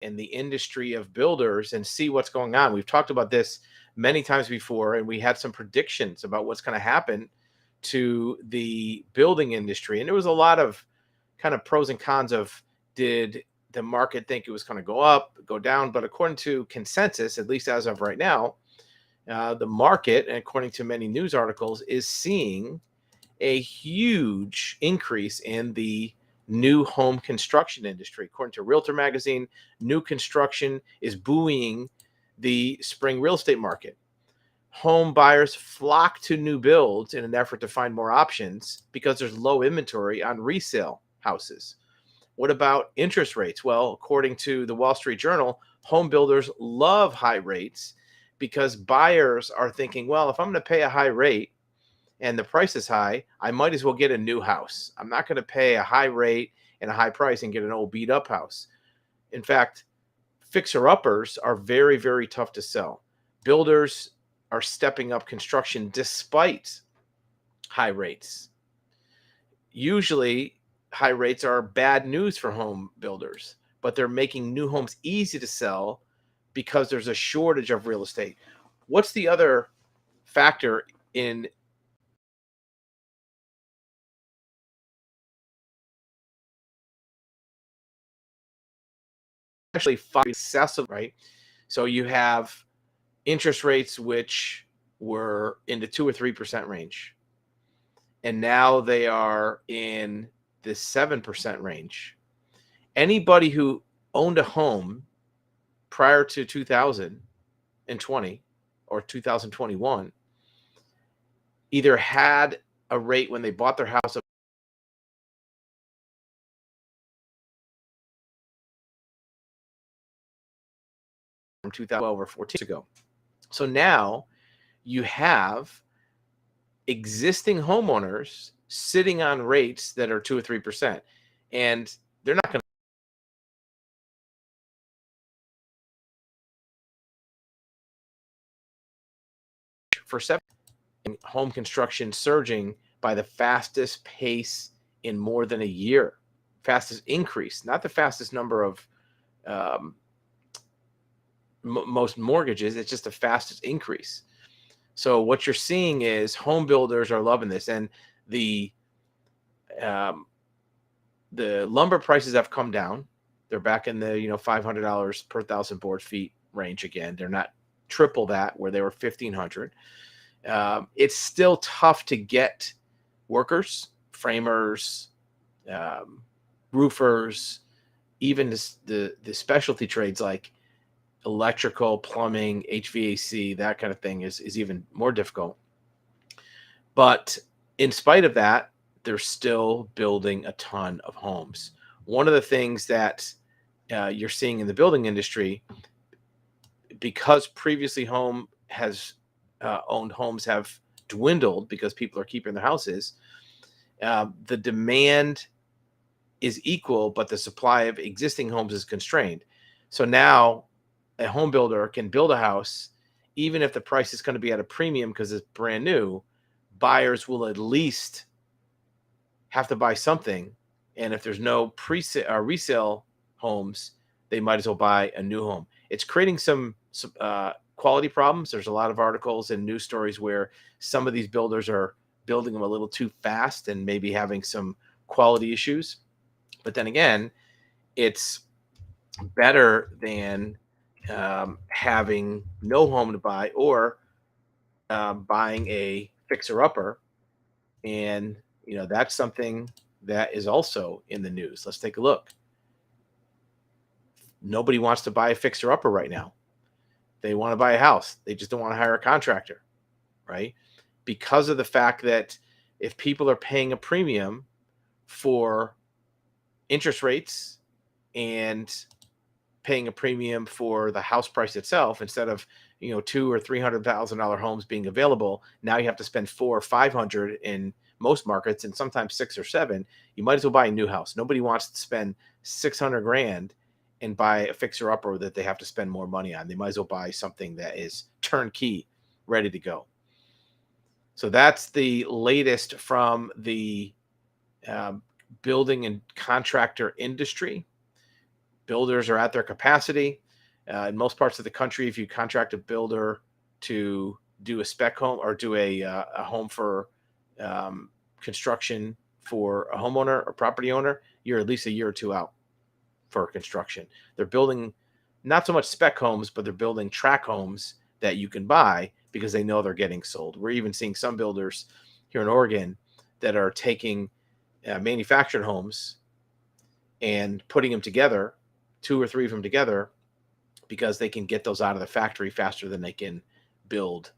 in the industry of builders and see what's going on. We've talked about this many times before, and we had some predictions about what's going to happen to the building industry. And there was a lot of kind of pros and cons of, did the market think it was going to go up, go down? But according to consensus, at least as of right now, the market, and according to many news articles, is seeing a huge increase in the new home construction industry. According to Realtor Magazine, new construction is buoying the spring real estate market. Home buyers flock to new builds in an effort to find more options because there's low inventory on resale houses. What about interest rates? Well, according to the Wall Street Journal, home builders love high rates because buyers are thinking, well, if I'm going to pay a high rate and the price is high, I might as well get a new house. I'm not going to pay a high rate and a high price and get an old beat up house. In fact, fixer-uppers are very, very tough to sell. Builders are stepping up construction despite high rates. Usually, high rates are bad news for home builders, but they're making new homes easy to sell because there's a shortage of real estate. What's the other factor in especially excessive, right? So you have interest rates which were in the 2 or 3% range, and now they are in the 7% range. Anybody who owned a home prior to 2020 or 2021 either had a rate when they bought their house from 2012 or 14 ago. So now you have existing homeowners sitting on rates that are 2 or 3%, and they're not going to for 7. Home construction surging by the fastest pace in more than a year. Fastest increase, not the fastest number of most mortgages. It's just the fastest increase. So what you're seeing is home builders are loving this, and the lumber prices have come down. They're back in the $500 per thousand board feet range again. They're not triple that where they were 1,500. It's still tough to get workers, framers, roofers, even the specialty trades like electrical, plumbing, HVAC, that kind of thing is even more difficult. But in spite of that, they're still building a ton of homes. One of the things that you're seeing in the building industry, because previously owned homes have dwindled because people are keeping their houses, the demand is equal, but the supply of existing homes is constrained. So now a home builder can build a house, even if the price is going to be at a premium because it's brand new. Buyers will at least have to buy something, and if there's no resale homes, they might as well buy a new home. It's creating some quality problems. There's a lot of articles and news stories where some of these builders are building them a little too fast and maybe having some quality issues. But then again, it's better than having no home to buy or buying a fixer-upper. And, that's something that is also in the news. Let's take a look. Nobody wants to buy a fixer-upper right now. They want to buy a house. They just don't want to hire a contractor, right? Because of the fact that if people are paying a premium for interest rates and paying a premium for the house price itself, instead of $200,000 or $300,000 homes being available, now you have to spend $400,000 or $500,000 in most markets, and sometimes $600,000 or $700,000. You might as well buy a new house. Nobody wants to spend $600,000 and buy a fixer upper that they have to spend more money on. They might as well buy something that is turnkey, ready to go. So that's the latest from the building and contractor industry. Builders are at their capacity. In most parts of the country, if you contract a builder to do a spec home or do a home for um, construction for a homeowner or property owner, you're at least a year or two out for construction. They're building not so much spec homes, but they're building track homes that you can buy because they know they're getting sold. We're even seeing some builders here in Oregon that are taking manufactured homes and putting them together, two or three of them together, because they can get those out of the factory faster than they can build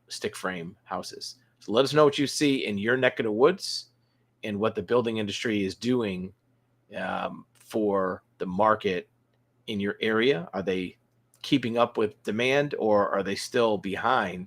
stick frame houses. So let us know what you see in your neck of the woods and what the building industry is doing for the market in your area. Are they keeping up with demand, or are they still behind